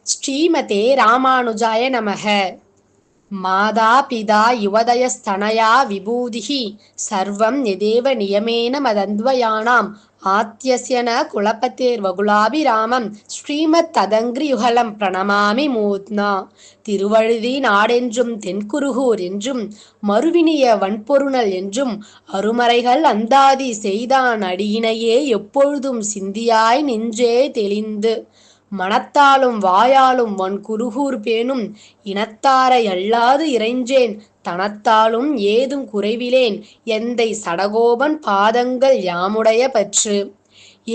ஸ்ரீமதே ராமானுஜாய நமக. மாதா பிதா யுவதயஸ்தனயா விபூதிஹி சர்வம் யதேவ நியமேன மதந்த்வயானாம் ஆத்யஸ்ய ந குலபதேர்வகுலாபிராமம் ஸ்ரீமத் ததங்கிரியுகலம் பிரணமாமி மூத்னா. திருவழுதி நாடென்றும் தென்குருகூர் என்றும் மறுவினிய வன்பொருணல் என்றும் அருமறைகள் அந்தாதி செய்தான் அடியினையே எப்பொழுதும் சிந்தியாய் நின்றே தெளிந்து மனத்தாலும் வாயாலும் வன் குருகூர் பேணும் இனத்தாரை அல்லாது இறைஞ்சேன் தனத்தாலும் ஏதும் குறைவிலேன் எந்தை சடகோபன் பாதங்கள் யாமுடைய பற்று.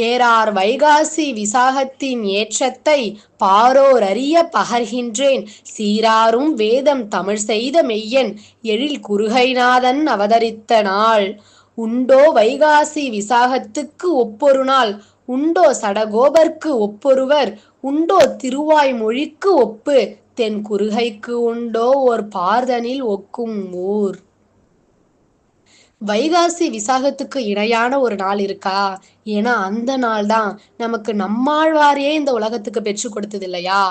ஏறார் வைகாசி விசாகத்தின் ஏற்றத்தை பாரோர் அறிய பகர்கின்றேன் சீராரும் வேதம் தமிழ் செய்த மெய்யன் எழில் குருகைநாதன் அவதரித்த நாள். உண்டோ வைகாசி விசாகத்துக்கு ஒப்பொரு நாள் உண்டோ சடகோபர்க்கு ஒப்பொருவர் உண்டோ திருவாய் மொழிக்கு ஒப்பு தென் குருகைக்கு உண்டோ ஓர் பார்தனில் ஒக்கும் ஊர். வைகாசி விசாகத்துக்கு இணையான ஒரு நாள் இருக்கா? ஏன்னா அந்த நாள் தான் நமக்கு நம்மாழ்வாரையே இந்த உலகத்துக்கு பெற்று கொடுத்தது இல்லையா?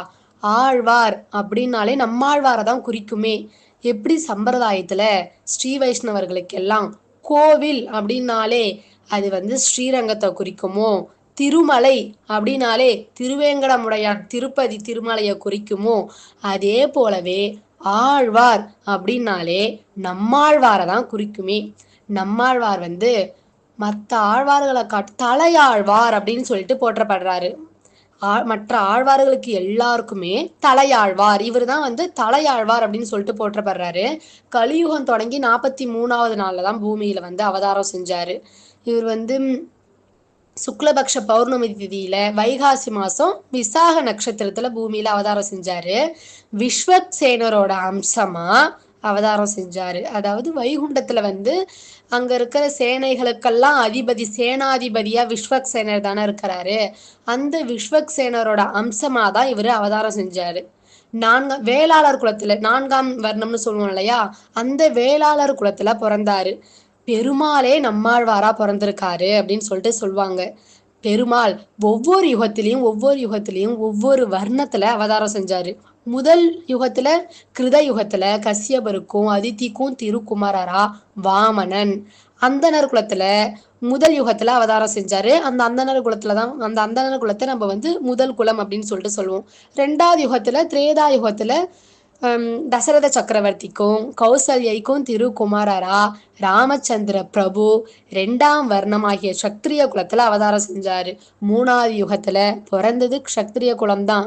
ஆழ்வார் அப்படின்னாலே நம்மாழ்வாரை தான் குறிக்குமே. எப்படி சம்பிரதாயத்துல ஸ்ரீ வைஷ்ணவர்களுக்கெல்லாம் கோவில் அப்படின்னாலே அது ஸ்ரீரங்கத்தை குறிக்குமோ, திருமலை அப்படின்னாலே திருவேங்கடமுடையான் திருப்பதி திருமலையை குறிக்குமோ, அதே போலவே ஆழ்வார் அப்படின்னாலே நம்மாழ்வாரை தான் குறிக்குமே. நம்மாழ்வார் மற்ற ஆழ்வார்களை தலையாழ்வார் அப்படின்னு சொல்லிட்டு போற்றப்படுறாரு. மற்ற ஆழ்வார்களுக்கு எல்லாருக்குமே தலையாழ்வார், இவர் தான் தலையாழ்வார் அப்படின்னு சொல்லிட்டு போற்றப்படுறாரு. கலியுகம் தொடங்கி 43வது நாள்ல தான் பூமியில அவதாரம் செஞ்சாரு. இவர் சுக்லபக்ஷ பௌர்ணமி திதியில வைகாசி மாசம் விசாக நட்சத்திரத்துல பூமியில அவதாரம் செஞ்சாரு. விஸ்வக்சேனரோட அம்சமா அவதாரம் செஞ்சாரு. அதாவது வைகுண்டத்துல அங்க இருக்கிற சேனைகளுக்கெல்லாம் அதிபதி, சேனாதிபதியா விஸ்வக்சேனர் தானே இருக்கிறாரு. அந்த விஸ்வக்சேனரோட அம்சமா தான் இவரு அவதாரம் செஞ்சாரு. வேளாளர் குலத்துல 4ஆம் வர்ணம்னு சொல்லுவோம் இல்லையா, அந்த வேளாளர் குலத்துல பிறந்தாரு. பெருமாளே நம்மாழ்வாரா பிறந்திருக்காரு அப்படின்னு சொல்லிட்டு சொல்லுவாங்க. பெருமாள் ஒவ்வொரு யுகத்திலையும் ஒவ்வொரு வர்ணத்துல அவதாரம் செஞ்சாரு. முதல் யுகத்துல கிருத யுகத்துல கசியபருக்கும் அதித்திக்கும் திருக்குமாரரா வாமனன். அந்தனர் குலத்துல முதல் யுகத்துல அவதாரம் செஞ்சாரு. அந்த அந்தனர் குலத்தை நம்ம முதல் குலம் அப்படின்னு சொல்லிட்டு சொல்லுவோம். 2வது யுகத்துல திரேதா யுகத்துல தசரத சக்கரவர்த்திக்கும் கௌசல்யைக்கும் திருக்குமாரரா ராமச்சந்திர பிரபு 2ஆம் வர்ணமாகிய சத்திரிய குலத்துல அவதாரம் செஞ்சாரு. 3வது யுகத்துல பிறந்தது சத்திரிய குலம்தான்.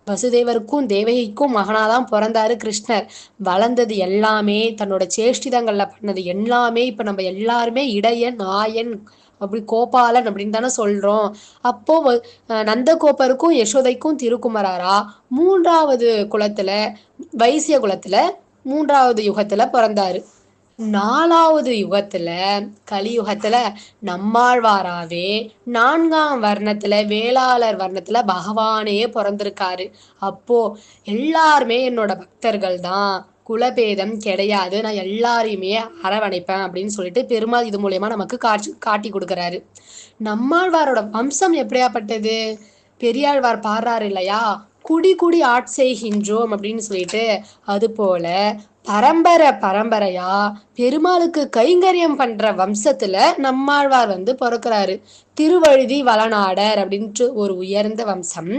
வசுதேவருக்கும் தேவகிக்கும் மகனாதான் பிறந்தாரு கிருஷ்ணர். வளர்ந்தது எல்லாமே, தன்னோட சேஷ்டிதங்கள்ல பண்ணது எல்லாமே இப்ப நம்ம எல்லாருமே இடையன், நாயன், அப்படி கோபாலன் அப்படின்னு தானே சொல்றோம். அப்போ நந்தகோபருக்கும் யசோதைக்கும் திருக்குமராரா 3வது குலத்துல வைசிய குலத்துல 3வது யுகத்துல பிறந்தாரு. 4வது யுகத்துல கலியுகத்துல நம்மாழ்வாராவே 4ஆம் வர்ணத்துல வேளாளர் வர்ணத்துல பகவானே பிறந்திருக்காரு. அப்போ எல்லாருமே என்னோட பக்தர்கள் தான், குலபேதம் கிடையாது, நான் எல்லாரையுமே அரவணைப்பேன் அப்படின்னு சொல்லிட்டு பெருமாள் இது மூலியமா நமக்கு காட்டி கொடுக்கறாரு. நம்மாழ்வாரோட வம்சம் எப்படியாப்பட்டது? பெரியாழ்வார் பாடுறாரு இல்லையா, குடி குடி ஆட்செய்கின்றோம் அப்படின்னு சொல்லிட்டு. அது போல பரம்பரையா பெருமாளுக்கு கைங்கரியம் பண்ற வம்சத்துல நம்மாழ்வார் பிறக்கிறாரு. திருவழுதி வளநாடர் அப்படின்ட்டு ஒரு உயர்ந்த வம்சம்.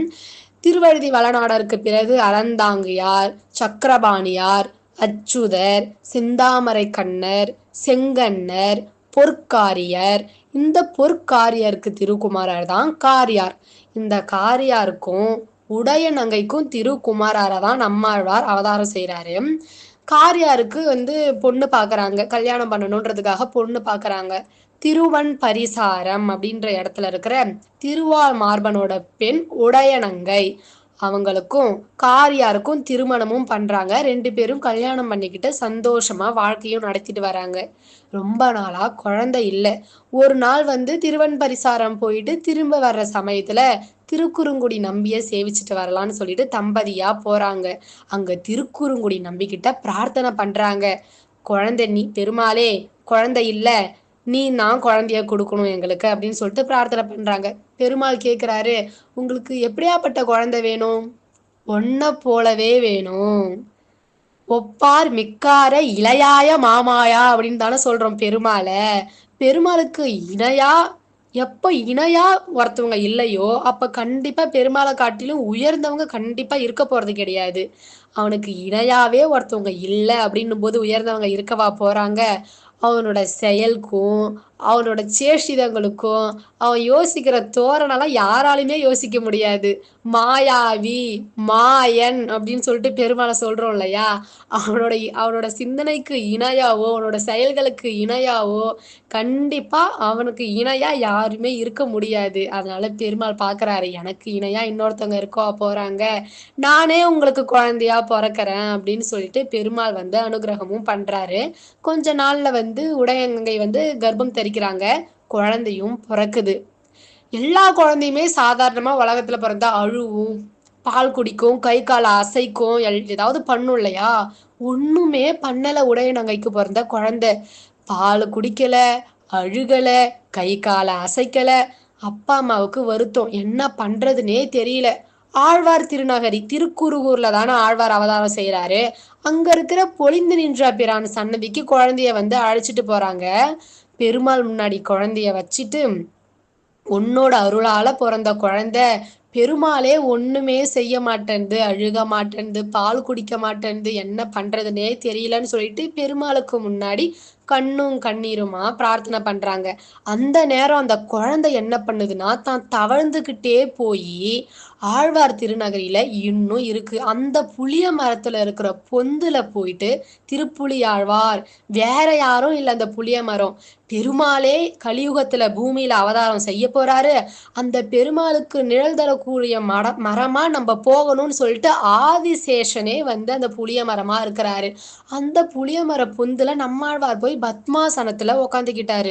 திருவழுதி வளநாடருக்கு பிறகு அறந்தாங்கியார், சக்கரபாணியார், அச்சுதர், சிந்தாமரை கண்ணர், செங்கண்ணர், பொற்காரியர். இந்த பொற்காரியருக்கு திருக்குமாரர் தான் காரியார். இந்த காரியாருக்கும் உடையநங்கைக்கும் திருக்குமாரரை தான் நம்மாழ்வார் அவதாரம் செய்யறாரு. காரியாருக்கு பொண்ணு பாக்குறாங்க, கல்யாணம் பண்ணணுன்றதுக்காக பொண்ணு பாக்குறாங்க. திருவன் பரிசாரம் அப்படின்ற இடத்துல இருக்கிற திருவாள் மார்பனோட பெண் உடையநங்கை, அவங்களுக்கும் காரியாருக்கும் திருமணமும் பண்றாங்க. 2 பேரும் கல்யாணம் பண்ணிக்கிட்டு சந்தோஷமா வாழ்க்கையும் நடத்திட்டு வராங்க. ரொம்ப நாளா குழந்தை இல்லை. ஒரு நாள் திருவன் பரிசாரம் போயிட்டு திரும்ப வர்ற சமயத்துல திருக்குறுங்குடி நம்பிய சேவிச்சுட்டு வரலான்னு சொல்லிட்டு தம்பதியா போறாங்க. அங்க திருக்குறுங்குடி நம்பிக்கிட்ட பிரார்த்தனை பண்றாங்க. நீ பெருமாளே, குழந்தை இல்ல, நீ நான் குழந்தைய கொடுக்கணும் எங்களுக்கு அப்படின்னு சொல்லிட்டு பிரார்த்தனை பண்றாங்க. பெருமாள் கேக்குறாரு, உங்களுக்கு எப்படியாப்பட்ட குழந்தை வேணும்? ஒன்ன போலவே வேணும். ஒப்பார் மிக்கார இளையாய மாமாயா அப்படின்னு தானே சொல்றோம் பெருமாள. பெருமாளுக்கு இணையா எப்ப இணையா ஒருத்தவங்க இல்லையோ அப்ப கண்டிப்பா பெருமாளை காட்டிலும் உயர்ந்தவங்க கண்டிப்பா இருக்க போறது கிடையாது. அவனுக்கு இணையாவே ஒருத்தவங்க இல்லை அப்படின்னும் போது உயர்ந்தவங்க இருக்கவா போறாங்க? அவனோட செயலுக்கும் அவனோட சேஷ்டிதங்களுக்கும் அவன் யோசிக்கிற தோரணெல்லாம் யாராலுமே யோசிக்க முடியாது. மாயாவி, மாயன் அப்படின்னு சொல்லிட்டு பெருமாளை சொல்றோம் இல்லையா? அவனோட அவனோட சிந்தனைக்கு இணையாவோ அவனோட செயல்களுக்கு இணையாவோ கண்டிப்பா அவனுக்கு இணையா யாருமே இருக்க முடியாது. அதனால பெருமாள் பாக்குறாரு, எனக்கு இணையா இன்னொருத்தவங்க இருக்கோ போறாங்க, நானே உங்களுக்கு குழந்தையா பிறக்கிறேன் அப்படின்னு சொல்லிட்டு பெருமாள் வந்து அனுகிரகமும் பண்றாரு. கொஞ்ச நாள்ல வந்து உடையங்கை வந்து கர்ப்பம் தரிக்கிறாங்க. குழந்தையும் பிறக்குது. எல்லா குழந்தையுமே சாதாரணமா உலகத்துல பிறந்தா அழுவும், பால் குடிக்கும், கை கால் அசைக்கும், ஏதாவது பண்ணும் இல்லையா? ஒண்ணுமே பண்ணல உடையநங்கைக்கு பிறந்த குழந்தை. பால் குடிக்கல, அழுகல, கை காலை அசைக்கல. அப்பா அம்மாவுக்கு வருத்தம், என்ன பண்றதுனே தெரியல. ஆழ்வார் திருநகரி திருக்குறுகூர்ல தானே ஆழ்வார் அவதாரம் செய்யறாரு. அங்க இருக்கிற பொலிந்து நின்ற பிரான் சன்னதிக்கு குழந்தைய வந்து அழைச்சிட்டு போறாங்க. பெருமாள் முன்னாடி குழந்தைய வச்சிட்டு, உன்னோட அருளால பிறந்த குழந்தை பெருமாளே ஒண்ணுமே செய்ய மாட்டேன்து, அழுக மாட்டேன்து, பால் குடிக்க மாட்டேன்து, என்ன பண்றதுனே தெரியலன்னு சொல்லிட்டு பெருமாளுக்கு முன்னாடி கண்ணும் கண்ணீருமா பிரார்த்தனை பண்றாங்க. அந்த நேரம் அந்த குழந்தை என்ன பண்ணுதுன்னா தான் தவழ்ந்துகிட்டே போய் ஆழ்வார் திருநகரியில இன்னும் இருக்கு. அந்த புளிய மரத்துல இருக்கிற பொந்துல போயிட்டு திருப்புலி ஆழ்வார், வேற யாரும் இல்ல அந்த புளிய மரம், பெருமாளே கலியுகத்துல பூமியில அவதாரம் செய்ய போறாரு. அந்த பெருமாளுக்கு நிழல் தரக்கூடிய மரமா நம்ம போகணும்னு சொல்லிட்டு ஆதிசேஷனே வந்து அந்த புளிய மரமா இருக்கிறாரு. அந்த புளிய மர பொந்துல நம்மாழ்வார் போய் பத்மாசனத்துல உக்காந்துக்கிட்டாரு.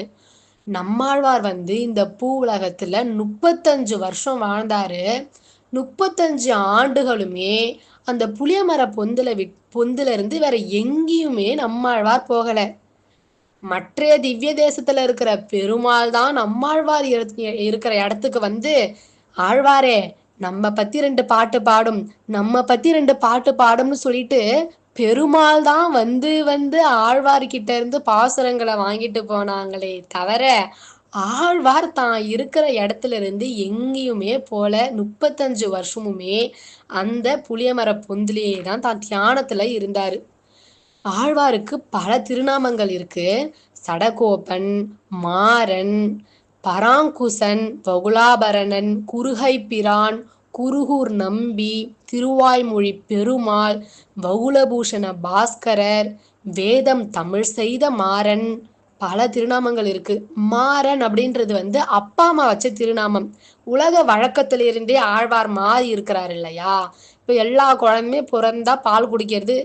நம்மாழ்வார் வந்து இந்த பூ உலகத்துல 35 வருஷம் வாழ்ந்தாரு. 35 ஆண்டுகளுமே அந்த புளிய மர பொந்துல இருந்து வேற எங்கேயுமே நம்மாழ்வார் போகல. மற்றைய திவ்ய தேசத்துல இருக்கிற பெருமாள் தான் நம்மாழ்வார் இருக்கிற இடத்துக்கு வந்து, ஆழ்வாரே நம்ம பத்தி 2 பாட்டு பாடும், நம்ம பத்தி 2 பாட்டு பாடும்னு சொல்லிட்டு பெருமாள் தான் வந்து வந்து ஆழ்வார்கிட்ட இருந்து பாசுரங்களை வாங்கிட்டு போனாங்களே தவிர ஆழ்வார் தான் இருக்கிற இடத்துல இருந்து எங்கேயுமே போல. 35 வருஷமுமே அந்த புளியமர பொந்திலேயே தான் தியானத்துல இருந்தாரு. ஆழ்வாருக்கு பல திருநாமங்கள் இருக்கு. சடகோபன், மாறன், பராங்குசன், வகுலாபரணன், குருகைப்பிரான், குருகூர் நம்பி, திருவாய்மொழி பெருமாள், வகுலபூஷண பாஸ்கரர், வேதம் தமிழ் செய்த மாறன், பல திருநாமங்கள் இருக்கு. மாறன் அப்படின்றது வந்து அப்பா அம்மா வச்ச திருநாமம். உலக வழக்கத்திலிருந்தே ஆழ்வார் மாறி இருக்கிறாரு இல்லையா? இப்போ எல்லா குழந்தையுமே பிறந்தா பால் குடிக்கிறது,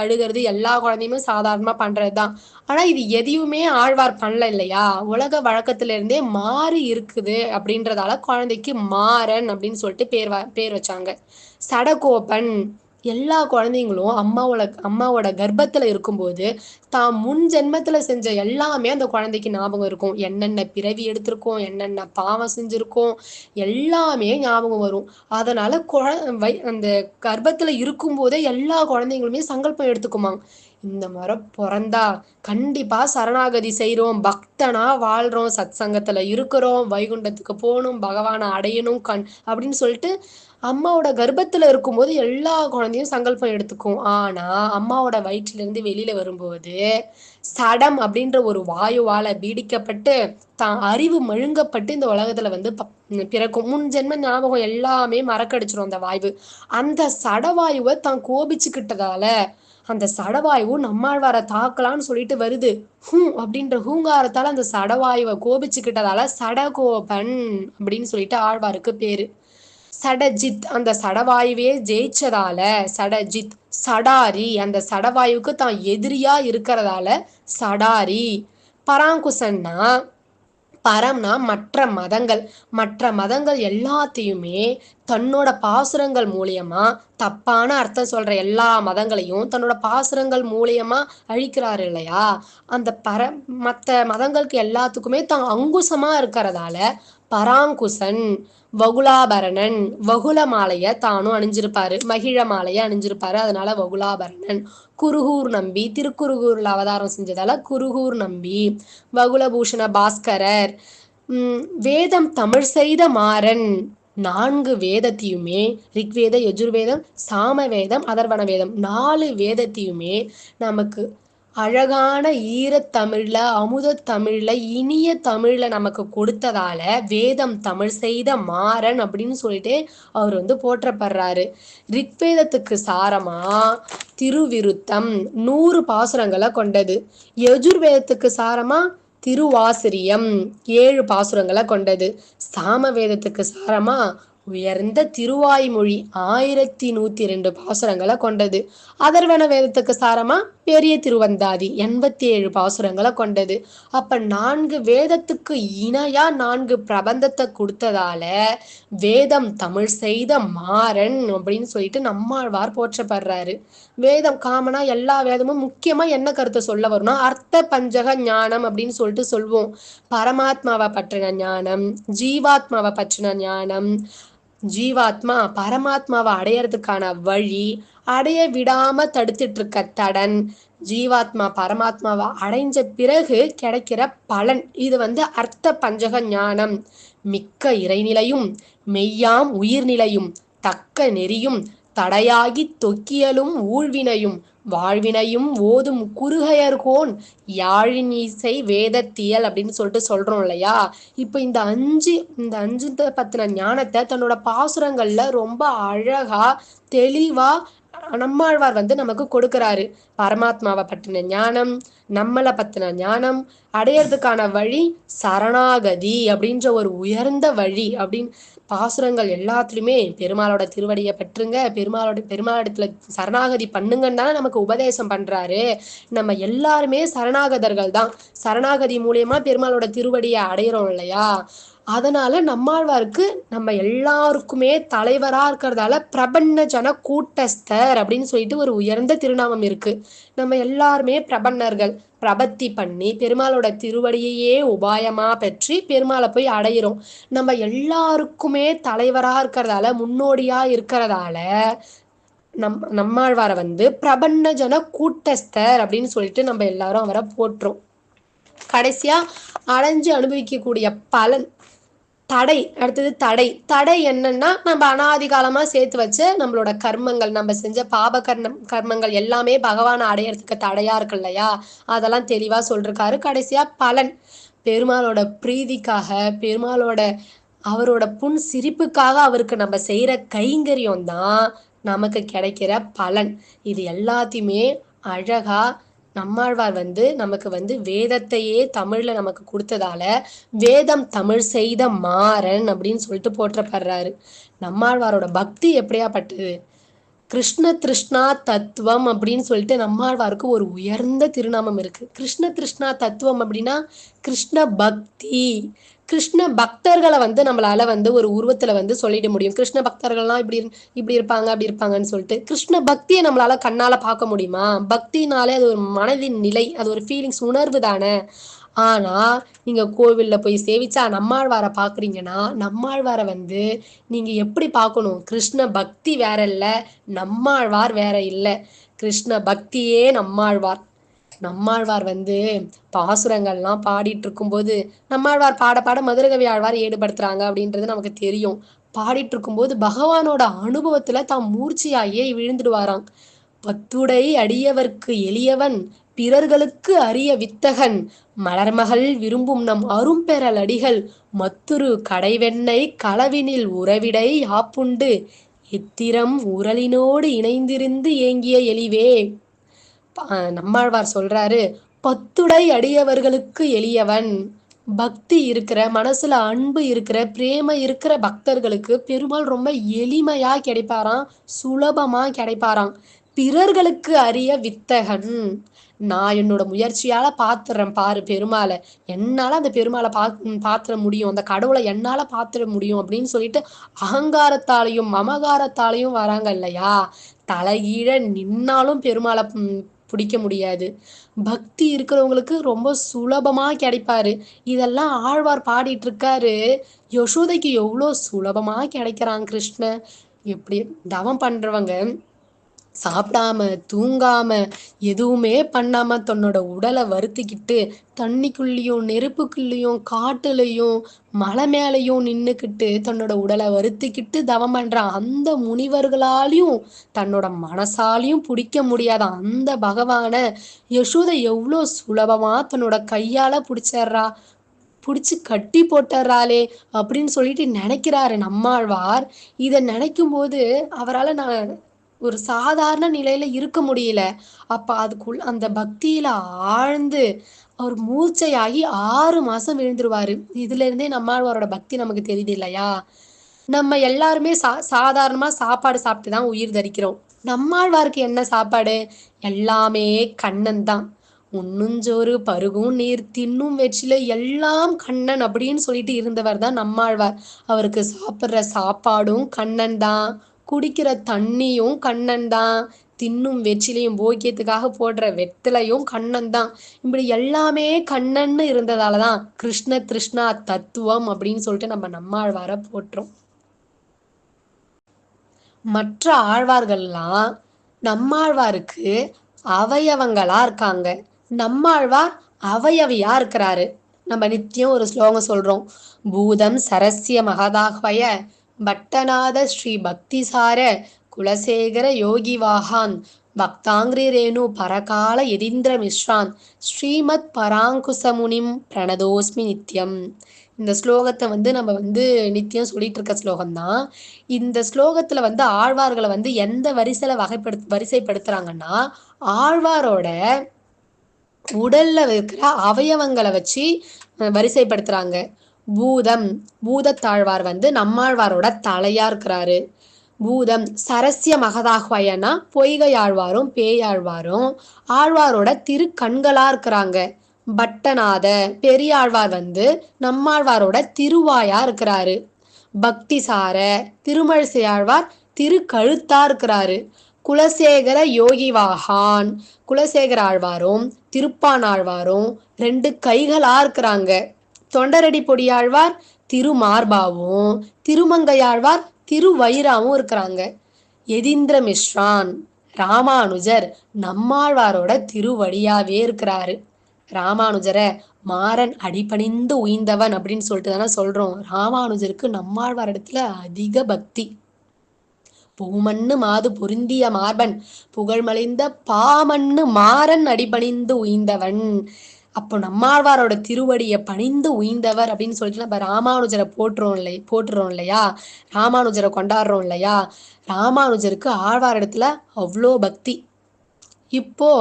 அழுகிறது எல்லா குழந்தையுமே சாதாரணமா பண்றதுதான். ஆனா இது எதையுமே ஆழ்வார் பண்ணல இல்லையா? உலக வழக்கத்துல இருந்தே மாறி இருக்குது அப்படின்றதால குழந்தைக்கு மாறன் அப்படின்னு சொல்லிட்டு பேர் வச்சாங்க. சடகோபன், எல்லா குழந்தைங்களும் அம்மாவோட கர்ப்பத்துல இருக்கும்போது தான் முன் ஜென்மத்துல செஞ்ச எல்லாமே அந்த குழந்தைக்கு ஞாபகம் இருக்கும். என்னென்ன பிறவி எடுத்திருக்கோம், என்னென்ன பாவம் செஞ்சிருக்கோம், எல்லாமே ஞாபகம் வரும். அதனால அந்த கர்ப்பத்துல இருக்கும்போதே எல்லா குழந்தைங்களுமே சங்கல்பம் எடுத்துக்குமாங்க. இந்த முறை பிறந்தா கண்டிப்பா சரணாகதி செய்றோம், பக்தனா வாழ்றோம், சத் சங்கத்துல இருக்கிறோம், வைகுண்டத்துக்கு போகணும், பகவானை அடையணும் அப்படின்னு சொல்லிட்டு அம்மாவோட கர்ப்பத்துல இருக்கும்போது எல்லா குழந்தையும் சங்கல்பம் எடுத்துக்கும். ஆனா அம்மாவோட வயிற்றுல இருந்து வெளியில வரும்போது சடம் அப்படின்ற ஒரு வாயுவால பீடிக்கப்பட்டு தான் அறிவு மழுங்கப்பட்டு இந்த உலகத்துல வந்து பிறக்கும். முன் ஜென்ம ஞாபகம் எல்லாமே மறக்கடிச்சிரும் அந்த வாயு. அந்த சடவாயுவை தான் கோபிச்சுக்கிட்டதால அந்த சடவாயு நம்மாழ்வாரை தாக்கலான்னு சொல்லிட்டு வருது. அப்படின்ற ஹூங்காரத்தால அந்த சடவாயுவை கோபிச்சுக்கிட்டதால சடகோபன் அப்படின்னு சொல்லிட்டு ஆழ்வாருக்கு பேரு. சடஜித், அந்த சடவாயுவே ஜெயிச்சதால சடஜித். சடாரி, அந்த சடவாயுக்கு தான் எதிரியா இருக்கிறதால சடாரி. பராங்குசன்னா, பரம்னா மற்ற மதங்கள் எல்லாத்தையுமே தன்னோட பாசுரங்கள் மூலியமா தப்பான அர்த்தம் சொல்ற எல்லா மதங்களையும் தன்னோட பாசுரங்கள் மூலியமா அழிக்கிறாரு இல்லையா? அந்த மற்ற மதங்களுக்கு எல்லாத்துக்குமே தான் அங்குசமா இருக்கிறதால பராங்குசன், வகுலாபரணன், வகுல மாலைய தானும் அணிஞ்சிருப்பாரு, மகிழ மாலைய அணிஞ்சிருப்பாரு, அதனால வகுலாபரணன். குருகூர் நம்பி, திருக்குருகூர்ல அவதாரம் செஞ்சதால குருகூர் நம்பி. வகுலபூஷண பாஸ்கரர். வேதம் தமிழ் செய்த மாறன். 4 வேதத்தையுமே, ரிக்வேத, யஜுர்வேதம், சாமவேதம், அதர்வண வேதம், 4 வேதத்தையுமே நமக்கு அழகான ஈரத்தமிழ்ல, அமுத தமிழ்ல, இனிய தமிழ்ல நமக்கு கொடுத்ததால வேதம் தமிழ் செய்த மாறன் அப்படின்னு சொல்லிட்டு அவர் வந்து போற்றப்படுறாரு. ரிக்வேதத்துக்கு சாரமா திருவிருத்தம் 100 பாசுரங்களை கொண்டது. யஜுர்வேதத்துக்கு சாரமா திருவாசிரியம் 7 பாசுரங்களை கொண்டது. சாம வேதத்துக்கு சாரமா உயர்ந்த திருவாய்மொழி 1102 பாசுரங்களை கொண்டது. அதர்வன வேதத்துக்கு சாரமா பெரிய திருவந்தாதி 87 பாசுரங்களை கொண்டது. அப்ப 4 வேதத்துக்கு இணையா 4 பிரபந்தத்தை கொடுத்ததால வேதம் தமிழ் செய்த மாறன் அப்படின்னு சொல்லிட்டு நம்மாழ்வார் போற்றப்படுறாரு. வேதம் காமனா எல்லா வேதமும் முக்கியமா என்ன கருத்தை சொல்ல வரும்னா அர்த்த பஞ்சக ஞானம் அப்படின்னு சொல்லிட்டு சொல்வோம். பரமாத்மாவை பற்றின ஞானம், ஜீவாத்மாவை பற்றின ஞானம், ஜீவாத்மா பரமாத்மாவை அடையறதுக்கான வழி, அடைய விடாம தடுத்துட்டு இருக்க தடன், ஜீவாத்மா பரமாத்மாவை அடைஞ்ச பிறகு கிடைக்கிற பலன், இது வந்து அர்த்த பஞ்சக ஞானம். மிக்க இறைநிலையும் மெய்யாம் உயிர்நிலையும் தக்க நெறியும் தடையாகி தொக்கியலும் ஊழ்வினையும் வாழ்வினையும் ஓதும் குறுகையர்கோன் யாழின் இசை வேதத்தியல் அப்படின்னு சொல்லிட்டு சொல்றோம் இல்லையா. இப்ப இந்த அஞ்சு பத்தின ஞானத்தை தன்னோட பாசுரங்கள்ல ரொம்ப அழகா தெளிவா நம்மாழ்வார் வந்து நமக்கு கொடுக்கிறாரு. பரமாத்மாவை பற்றின ஞானம், நம்மளை பத்தின ஞானம், அடையறதுக்கான வழி சரணாகதி அப்படின்ற ஒரு உயர்ந்த வழி அப்படின்னு பாசுரங்கள் எல்லாத்துலயுமே பெருமாளோட திருவடியை பெற்றுங்க, பெருமாளிடத்துல சரணாகதி பண்ணுங்கன்னு தானே நமக்கு உபதேசம் பண்றாரு. நம்ம எல்லாருமே சரணாகதர்கள் தான். சரணாகதி மூலியமா பெருமாளோட திருவடியை அடையிறோம் இல்லையா. அதனால நம்மாழ்வாருக்கு நம்ம எல்லாருக்குமே தலைவரா இருக்கிறதால பிரபன்ன ஜன கூட்டஸ்தர் அப்படின்னு சொல்லிட்டு ஒரு உயர்ந்த திருநாமம் இருக்கு. நம்ம எல்லாருமே பிரபன்னர்கள். பிரபத்தி பண்ணி பெருமாளோட திருவடியையே உபாயமா பெற்று பெருமாளை போய் அடையிறோம். நம்ம எல்லாருக்குமே தலைவரா இருக்கிறதால, முன்னோடியா இருக்கிறதால நம்மாழ்வாரை வந்து பிரபன்ன ஜன கூட்டஸ்தர் அப்படின்னு சொல்லிட்டு நம்ம எல்லாரும் அவரை போற்றோம். கடைசியா அடைஞ்சு அனுபவிக்கக்கூடிய பலன் தடை. அடுத்தது தடை என்னன்னா நம்ம அனாதி காலமா சேர்த்து வச்ச நம்மளோட கர்மங்கள், நம்ம செஞ்ச பாப கர்மங்கள் எல்லாமே பகவானை அடையறதுக்கு தடையா இருக்கு இல்லையா. அதெல்லாம் தெளிவா சொல்றாரு. கடைசியா பலன், பெருமாளோட பிரீதிக்காக, அவரோட புன் சிரிப்புக்காக அவருக்கு நம்ம செய்யற கைங்கரியம் தான் நமக்கு கிடைக்கிற பலன். இது எல்லாத்தையுமே அழகா நம்மாழ்வார் வந்து நமக்கு வந்து வேதத்தையே தமிழ்ல நமக்கு கொடுத்ததால வேதம் தமிழ் செய்த மாறன் அப்படின்னு சொல்லிட்டு போற்றப்படுறாரு. நம்மாழ்வாரோட பக்தி எப்படியாப்பட்டது. கிருஷ்ண திருஷ்ணா தத்துவம் அப்படின்னு சொல்லிட்டு நம்மாழ்வாருக்கு ஒரு உயர்ந்த திருநாமம் இருக்கு. கிருஷ்ண திருஷ்ணா தத்துவம் அப்படின்னா கிருஷ்ண பக்தி. கிருஷ்ண பக்தர்களை வந்து நம்மளால வந்து ஒரு உருவத்துல வந்து சொல்லிட முடியும். கிருஷ்ண பக்தர்கள்லாம் இப்படி இருப்பாங்க அப்படி இருப்பாங்கன்னு சொல்லிட்டு கிருஷ்ண பக்தியை நம்மளால கண்ணால பார்க்க முடியுமா. பக்தினாலே அது ஒரு மனதின் நிலை, அது ஒரு ஃபீலிங்ஸ், உணர்வு தானே. ஆனா நீங்க கோவில்ல போய் சேவிச்சா நம்மாழ்வாரை பாக்குறீங்கன்னா நம்மாழ்வாரை வந்து நீங்க எப்படி பார்க்கணும். கிருஷ்ண பக்தி வேற இல்ல, நம்மாழ்வார் வேற இல்ல. கிருஷ்ண பக்தியே நம்மாழ்வார். நம்மாழ்வார் வந்து பாசுரங்கள்லாம் பாடிட்டு இருக்கும்போது நம்மாழ்வார் பாட பாட மதுரகவி ஆழ்வார் ஈடுபடுத்துறாங்க அப்படின்றது நமக்கு தெரியும். பாடிட்டு இருக்கும்போது பகவானோட அனுபவத்துல தாம் மூர்ச்சியாயே விழுந்துடுவாராம். பத்துடை அடியவர்க்கு எளியவன் பிறர்களுக்கு அரிய வித்தகன் மலர்மகள் விரும்பும் நம் அரும்பெறல் அடிகள் மத்துரு கடைவெண்ணை களவினில் உறவிடை யாப்புண்டு எத்திரம் உரலினோடு இணைந்திருந்து ஏங்கிய எளிவே. நம்மாழ்வார் சொல்றாரு, பத்துடை அடியவர்களுக்கு எளியவன். பக்தி இருக்கிற, மனசுல அன்பு இருக்கிற, பிரேம இருக்கிற பக்தர்களுக்கு பெருமாள் ரொம்ப எளிமையா கிடைப்பாராம், சுலபமா கிடைப்பாராம். பிறர்களுக்கு அரிய வித்தகன். நான் என்னோட முயற்சியால பாத்துறேன் பாரு பெருமாளை, என்னால அந்த பெருமாளை பாத்துற முடியும், அந்த கடவுளை என்னால பாத்துட முடியும் அப்படின்னு சொல்லிட்டு அகங்காரத்தாலையும் மமகாரத்தாலையும் வராங்க இல்லையா. தலைகீழ நின்னாலும் பெருமாளை பிடிக்க முடியாது. பக்தி இருக்கிறவங்களுக்கு ரொம்ப சுலபமா கிடைப்பாரு. இதெல்லாம் ஆழ்வார் பாடிட்டு இருக்காரு. யசோதைக்கு எவ்வளோ சுலபமா கிடைக்கிறான் கிருஷ்ணன். எப்படி தவம் பண்றவங்க சாப்பிடாம தூங்காம எதுவுமே பண்ணாம தன்னோட உடலை வருத்திக்கிட்டு தண்ணிக்குள்ளேயும் நெருப்புக்குள்ளேயும் காட்டுலையும் மலை மேலையும் நின்னுக்கிட்டு தன்னோட உடலை வருத்திக்கிட்டு தவம் பண்ற அந்த முனிவர்களாலையும் தன்னோட மனசாலையும் பிடிக்க முடியாத அந்த பகவான யசோதை எவ்வளோ சுலபமா தன்னோட கையால பிடிச்சிடுறா, பிடிச்சி கட்டி போட்டுறாளே அப்படின்னு சொல்லிட்டு நினைக்கிறாரு நம்மாழ்வார். இதை நினைக்கும் போது அவரால் நான் ஒரு சாதாரண நிலையில இருக்க முடியல. அப்ப அதுக்குள்ள அந்த பக்தியில ஆழ்ந்து அவர் மூர்ச்சையாகி 6 மாசம் விழுந்துருவாரு. இதுல இருந்தே நம்மாழ்வாரோட பக்தி நமக்கு தெரியுது இல்லையா? நம்ம எல்லாருமே சாதாரணமா சாப்பாடு சாப்பிட்டு தான் உயிர் தரிக்கிறோம். நம்மாழ்வாருக்கு என்ன சாப்பாடு? எல்லாமே கண்ணன் தான். உண்ணுஞ்சோறு பருகும் நீர் தின்னும் வெற்றிலை எல்லாம் கண்ணன் அப்படின்னு சொல்லிட்டு இருந்தவர் தான் நம்மாழ்வார். அவருக்கு சாப்பிட்ற சாப்பாடும் கண்ணன் தான், குடிக்கிற தண்ணியும் கண்ணன் தான், தின்னும் வெற்றிலையும் போக்கியத்துக்காக போடுற வெத்தலையும் கண்ணன் தான். இப்படி எல்லாமே கண்ணன்னு இருந்ததால தான் கிருஷ்ண கிருஷ்ணா தத்துவம் அப்படின்னு சொல்லிட்டு நம்ம நம்மாழ்வாரை போற்றோம். மற்ற ஆழ்வார்கள்லாம் நம்மாழ்வாருக்கு அவயவங்களா இருக்காங்க. நம்மாழ்வார் அவயவியா இருக்கிறாரு. நம்ம நித்தியம் ஒரு ஸ்லோகம் சொல்றோம். பூதம் சரஸ்ய மகதாஹ்வய பட்டநாத ஸ்ரீ பக்திசார குலசேகர யோகி வாகான் பக்தாங்கிரி ரேணு பரகால எதிந்திர மிஸ்ரான் ஸ்ரீமத் பராங்குசமுனிம் பிரணதோஸ்மி நித்யம். இந்த ஸ்லோகத்தை நம்ம நித்தியம் சொல்லிட்டு இருக்க ஸ்லோகம் தான். இந்த ஸ்லோகத்துல ஆழ்வார்களை எந்த வரிசைப்படுத்துறாங்கன்னா, ஆழ்வாரோட உடல்ல இருக்கிற அவயவங்களை வச்சு வரிசைப்படுத்துறாங்க. பூதத்தாழ்வார் நம்மாழ்வாரோட தலையா இருக்கிறாரு. பூதம் சரஸ்ய மகதாஹ்வயனா பொய்கை ஆழ்வாரும் பேயாழ்வாரும் ஆழ்வாரோட திருக்கண்களா இருக்கிறாங்க. பட்டநாத பெரியாழ்வார் நம்மாழ்வாரோட திருவாயா இருக்கிறாரு. பக்திசார திருமழிசை ஆழ்வார் திருக்கழுத்தா இருக்கிறாரு. குலசேகர யோகிவாகான் குலசேகர ஆழ்வாரும் திருப்பான் ஆழ்வாரும் 2 கைகளா இருக்கிறாங்க. தொண்டரடி பொடியாழ்வார் திருமார்பாவும் திருமங்கையாழ்வார் திருவயிறாவும் இருக்கிறாங்க. எதிந்திர மிஸ்ரான் ராமானுஜர் நம்மாழ்வாரோட திருவடியாவே இருக்கிறாரு. ராமானுஜரை மாறன் அடிபணிந்து உய்ந்தவன் அப்படின்னு சொல்லிட்டு தானே சொல்றோம். ராமானுஜருக்கு நம்மாழ்வார் இடத்துல அதிக பக்தி. பூமண்ணு மாது பொருந்திய மார்பன் புகழ்மலிந்த பாமண்ணு மாறன் அடிபணிந்து உய்ந்தவன். அப்போ நம்மாழ்வாரோட திருவடியை பணிந்து உய்ந்தவர் அப்படின்னு சொல்லிட்டு நம்ம ராமானுஜரை போட்டுறோம் இல்லையா? ராமானுஜரை கொண்டாடுறோம் இல்லையா? ராமானுஜருக்கு ஆழ்வார் இடத்துல அவ்வளோ பக்தி. இப்போ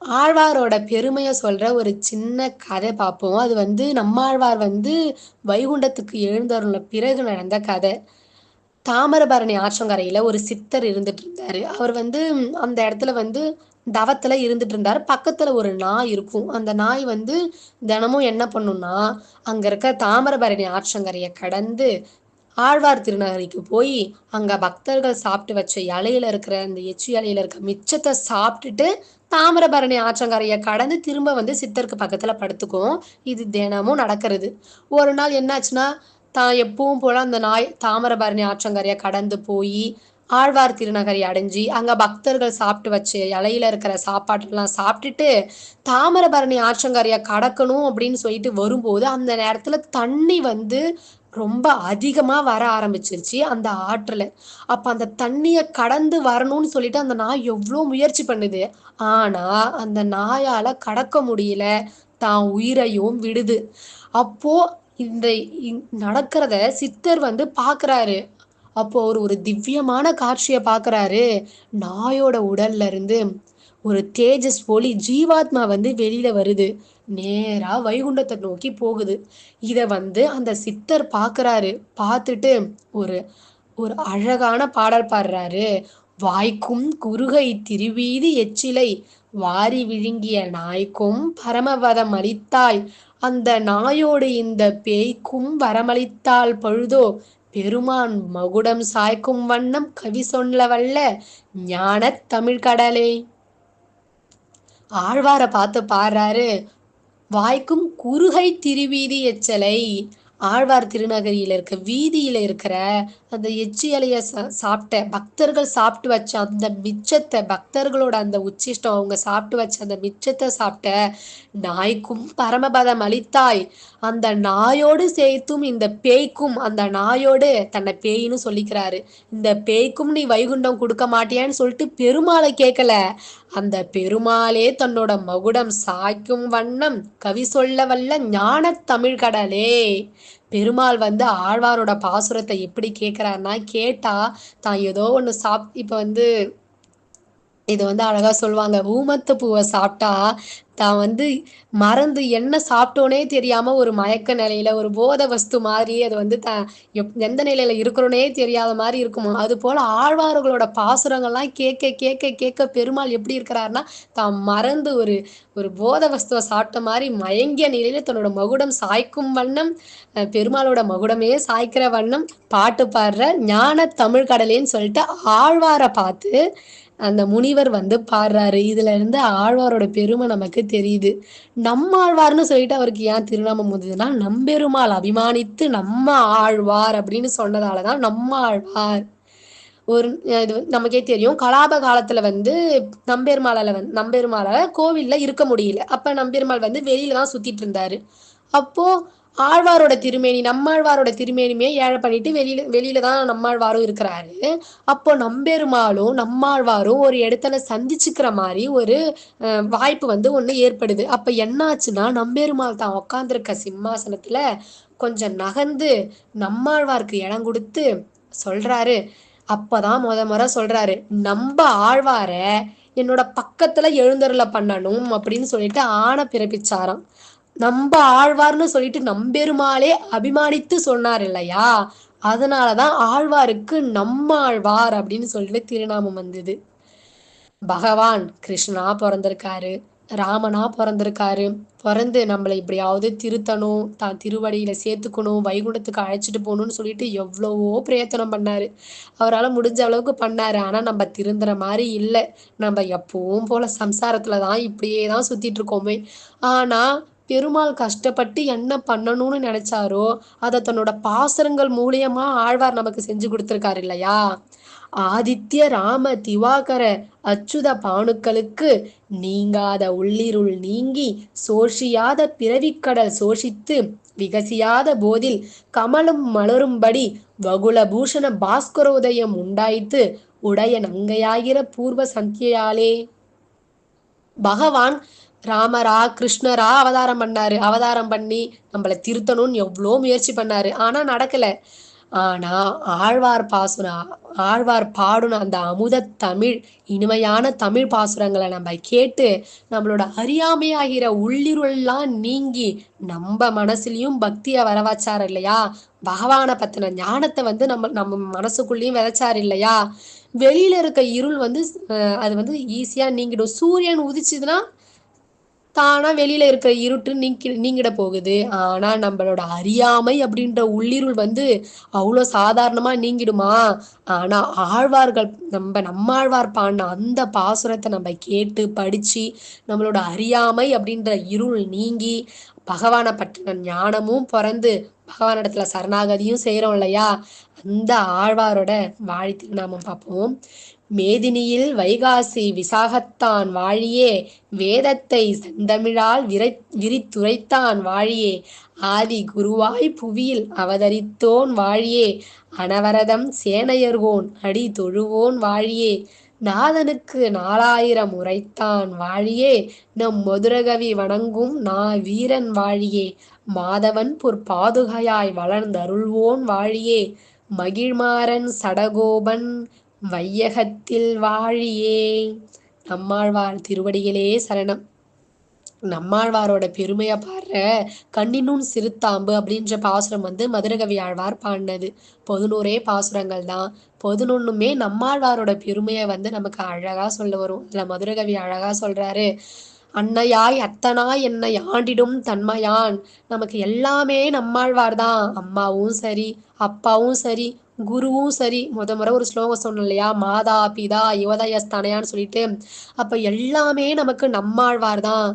ஆழ்வாரோட பெருமையை சொல்ற ஒரு சின்ன கதை பார்ப்போம். அது நம்மாழ்வார் வைகுண்டத்துக்கு எழுந்தருள பிறகு நடந்த கதை. தாமிரபரணி ஆற்றங்கரையில ஒரு சித்தர் இருந்துட்டு இருந்தாரு. அவர் அந்த இடத்துல தவத்துல இருந்துட்டு இருந்தாரு. பக்கத்துல ஒரு நாய் இருக்கும். அந்த நாய் தினமும் என்ன பண்ணும்னா, அங்க இருக்க தாமிரபரணி ஆற்றங்கரையை கடந்து ஆழ்வார் திருநகரிக்கு போய் அங்க பக்தர்கள் சாப்பிட்டு வச்ச இலையில இருக்கிற அந்த எச்சி இலையில இருக்க மிச்சத்தை சாப்பிட்டுட்டு தாமிரபரணி ஆற்றங்கரையை கடந்து திரும்ப சித்தருக்கு பக்கத்துல படுத்துக்கும். இது தினமும் நடக்கிறது. ஒரு நாள் என்னாச்சுன்னா, தான் எப்பவும் போல அந்த நாய் தாமிரபரணி ஆற்றங்கரையை கடந்து போய் ஆழ்வார் திருநகரை அடைஞ்சி அங்க பக்தர்கள் சாப்பிட்டு வச்சு இலையில இருக்கிற சாப்பாட்டெல்லாம் சாப்பிட்டுட்டு தாமிரபரணி ஆற்றங்கரையை கடக்கணும் அப்படின்னு சொல்லிட்டு வரும்போது அந்த நேரத்துல தண்ணி ரொம்ப அதிகமா வர ஆரம்பிச்சிருச்சு அந்த ஆற்றுல. அப்ப அந்த தண்ணிய கடந்து வரணும்னு சொல்லிட்டு அந்த நாய் எவ்வளோ முயற்சி பண்ணுது. ஆனா அந்த நாயால கடக்க முடியல. தான் உயிரையும் விடுது. அப்போ இந்த நடக்கிறத சித்தர் பாக்குறாரு. அப்போ ஒரு திவ்யமான காட்சியை பாக்குறாரு. நாயோட உடல்ல இருந்து ஒரு தேஜஸ் ஒளி ஜீவாத்மா வெளியில வருது. நேரா வைகுண்டத்தை நோக்கி போகுது. இத அந்த சித்தர் பாக்குறாரு. பார்த்துட்டு ஒரு ஒரு அழகான பாடல் பாடுறாரு. வாய்க்கும் குறுகை திருவீதி எச்சிலை வாரி விழுங்கிய நாய்க்கும் பரமவதம் அளித்தாய், அந்த நாயோடு இந்த பேய்க்கும் வரமளித்தால் பழுதோ, பெருமான் மகுடம் சாய்க்கும் வண்ணம் கவி சொல்ல வல்ல ஞானத் தமிழ்கடலே. ஆழ்வாரை பார்த்து பாடுறாரு, வாய்க்கும் குறுகை திருவீதி எச்சலை. ஆழ்வார் திருநகரியில இருக்க வீதியில இருக்கிற அந்த எச்சி இலைய சாப்பிட்ட பக்தர்கள் சாப்பிட்டு வச்ச அந்த மிச்சத்தை, பக்தர்களோட அந்த உச்சிஷ்டம் அவங்க சாப்பிட்டு வச்ச அந்த மிச்சத்தை சாப்பிட்ட நாய்க்கும் பரமபதம் அளித்தாய். அந்த நாயோடு சேர்த்தும் இந்த பேய்க்கும், அந்த நாயோடு தன்னை பேயின்னு சொல்லிக்கிறாரு, இந்த பேய்க்கும் நீ வைகுண்டம் கொடுக்க மாட்டியான்னு சொல்லிட்டு பெருமாளை கேட்கல, அந்த பெருமாளே தன்னோட மகுடம் சாய்க்கும் வண்ணம் கவி சொல்ல வல்ல ஞான தமிழ் கடலே. பெருமாள் வந்து ஆழ்வாரோட பாசுரத்தை எப்படி கேட்கிறாருன்னா, கேட்டா தான் ஏதோ ஒன்று இப்போ வந்து இது வந்து அழகா சொல்லுவாங்க, ஊமத்து பூவை சாப்பிட்டா தான் வந்து மறந்து என்ன சாப்பிட்டோனே தெரியாம ஒரு மயக்க நிலையில ஒரு போத வஸ்து மாதிரி அது வந்து எந்த நிலையில இருக்கிறோனே தெரியாத மாதிரி இருக்குமா, அது போல ஆழ்வார்களோட பாசுரங்கள்லாம் கேட்க கேட்க கேட்க பெருமாள் எப்படி இருக்கிறாருன்னா, தான் மறந்து ஒரு ஒரு போத வஸ்துவை சாப்பிட்ட மாதிரி மயங்கிய நிலையில தன்னோட மகுடம் சாய்க்கும் வண்ணம், பெருமாளோட மகுடமே சாய்க்கிற வண்ணம் பாட்டு பாடுற ஞான தமிழ் கடலேன்னு சொல்லிட்டு ஆழ்வாரை பார்த்து அந்த முனிவர் வந்து பாடுறாரு. இதுல இருந்து ஆழ்வாரோட பெருமை நமக்கு தெரியுது. நம்மாழ்வார்னு சொல்லிட்டு அவருக்கு ஏன் திருநாமம் வந்ததுன்னா, நம்பெருமாள் அபிமானித்து நம்ம ஆழ்வார் அப்படின்னு சொன்னதாலதான் நம்ம ஆழ்வார். ஒரு இது நமக்கே தெரியும், கலாப காலத்துல வந்து நம்பெருமாளால கோவில்ல இருக்க முடியல. அப்ப நம்பெருமாள் வந்து வெளியில தான் சுத்திட்டு இருந்தாரு. அப்போ ஆழ்வாரோட திருமேனி, நம்மாழ்வாரோட திருமேனியுமே ஏழை பண்ணிட்டு வெளியில தான் நம்மாழ்வாரும் இருக்கிறாரு. அப்போ நம்பெருமாளும் நம்மாழ்வாரும் ஒரு இடத்துல சந்திச்சுக்கிற மாதிரி ஒரு வாய்ப்பு வந்து ஒண்ணு ஏற்படுது. அப்ப என்னாச்சுன்னா, நம்பெருமாள் தான் உட்காந்துருக்க சிம்மாசனத்துல கொஞ்சம் நகர்ந்து நம்மாழ்வாருக்கு இடம் கொடுத்து சொல்றாரு. அப்பதான் முறை சொல்றாரு, நம்ப ஆழ்வார என்னோட பக்கத்துல எழுந்தருள பண்ணணும் அப்படின்னு சொல்லிட்டு ஆணை பிறப்பிச்சாராம். நம்ப ஆழ்வார்னு சொல்லிட்டு நம்பெருமாளே அபிமானித்து சொன்னார் இல்லையா, அதனாலதான் ஆழ்வாருக்கு நம்மாழ்வார் அப்படின்னு சொல்லிட்டு திருநாமம் வந்தது. பகவான் கிருஷ்ணா பிறந்திருக்காரு, ராமனா பிறந்திருக்காரு. பிறந்து நம்மளை இப்படியாவது திருத்தணும், தான் திருவடியில சேர்த்துக்கணும், வைகுண்டத்துக்கு அழைச்சிட்டு போகணும்னு சொல்லிட்டு எவ்வளவோ பிரயத்தனம் பண்ணாரு. அவரால் முடிஞ்ச அளவுக்கு பண்ணாரு. ஆனா நம்ம திருந்துற மாதிரி இல்லை. நம்ம எப்பவும் போல சம்சாரத்துல தான் இப்படியே தான் சுத்திட்டு இருக்கோமே. ஆனா பெருமாள் கஷ்டப்பட்டு என்ன பண்ணணும்னு நினைச்சாரோ அதை தன்னோட பாசுரங்கள் மூலியமா ஆழ்வார் நமக்கு செஞ்சு கொடுத்திருக்காரு இல்லையா. ஆதித்ய ராம திவாகர அச்சுத பானுக்களுக்கு நீங்காத உள்ளிருள் நீங்கி சோஷியாத பிறவிக்கடல் சோஷித்து விகசியாத போதில் கமலும் மலரும்படி வகுல பூஷண பாஸ்கரோதயம் உண்டாய்த்து உடைய நங்கையாகிற பூர்வ சந்தியாலே. பகவான் ராமரா கிருஷ்ணரா அவதாரம் பண்ணாரு. அவதாரம் பண்ணி நம்மளை திருத்தணும்னு எவ்வளோ முயற்சி பண்ணாரு. ஆனா நடக்கல. ஆனா ஆழ்வார் பாடுன அந்த அமுத தமிழ், இனிமையான தமிழ் பாசுரங்களை நம்ம கேட்டு நம்மளோட அறியாமையாகிற உள்ளிருள்லாம் நீங்கி நம்ம மனசுலயும் பக்திய வர வச்சாரு இல்லையா. பகவானை பத்தின ஞானத்தை வந்து நம்ம நம்ம மனசுக்குள்ளேயும் விதைச்சாரு இல்லையா. வெளியில இருக்க இருள் வந்து அது வந்து ஈஸியா நீங்கிடும். சூரியன் உதிச்சுதுன்னா தானா வெளியில இருக்கிற இருட்டு நீங்கிட போகுது. ஆனா நம்மளோட அறியாமை அப்படின்ற உள்ளிருள் வந்து அவ்வளோ சாதாரணமா நீங்கிடுமா. ஆனா ஆழ்வார்கள் நம்மாழ்வார் பாடின அந்த பாசுரத்தை நம்ம கேட்டு படிச்சு நம்மளோட அறியாமை அப்படின்ற இருள் நீங்கி பகவானை பற்றின ஞானமும் பிறந்து பகவானிடத்துல சரணாகதியும் செய்யறோம் இல்லையா. அந்த ஆழ்வாரோட வாழி திருநாமம் பார்ப்போம். மேதினியில் வைகாசி விசாகத்தான் வாழியே வேதத்தை செந்தமிழால் விரித்துரைத்தான் வாழியே ஆதி குருவாய் புவியில் அவதரித்தோன் வாழியே அனவரதம் சேனையர்கோன் அடி தொழுவோன் வாழியே நாதனுக்கு 4000 உரைத்தான் வாழியே நம் மதுரகவி வணங்கும் வீரன் வாழியே மாதவன் பாதுகையாய் வளர்ந்தருள்வோன் வாழியே மகிழ்மாறன் சடகோபன் வையகத்தில் வாழியே. நம்மாழ்வார் திருவடிகளே சரணம். நம்மாழ்வாரோட பெருமையை பாடுற கண்ணினும் சிறுத்தாம்பு அப்படின்ற பாசுரம் வந்து மதுரகவி ஆழ்வார் பாடினது. 11 பாசுரங்கள் தான். 11மே நம்மாழ்வாரோட பெருமையை வந்து நமக்கு அழகா சொல்ல வரும். இதுல மதுரகவி அழகா சொல்றாரு, அன்னையாய் அத்தனாய் என்னை ஆண்டிடும் தன்மையான். நமக்கு எல்லாமே நம்மாழ்வார் தான். அம்மாவும் சரி, அப்பாவும் சரி, குருவும் சரி, முறை ஒரு ஸ்லோகம் சொன்னோம் இல்லையா? மாதா, பிதா, யுவதயஸ்தனயான்னு சொல்லிட்டு. அப்ப எல்லாமே நமக்கு நம்மாழ்வார் தான்.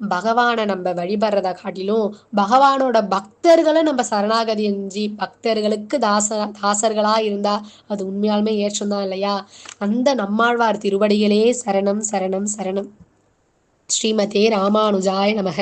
பகவான நம்ம வழிபடுறத காட்டிலும், பகவானோட பக்தர்கள நம்ம சரணாகதி அடைஞ்சு, பக்தர்களுக்கு தாசர்களா இருந்தா, அது உண்மையாலுமே ஏற்றம் தான் இல்லையா? அந்த நம்மாழ்வார் திருவடிகளே சரணம், சரணம், சரணம். ஸ்ரீமதே ராமானுஜாய நமக.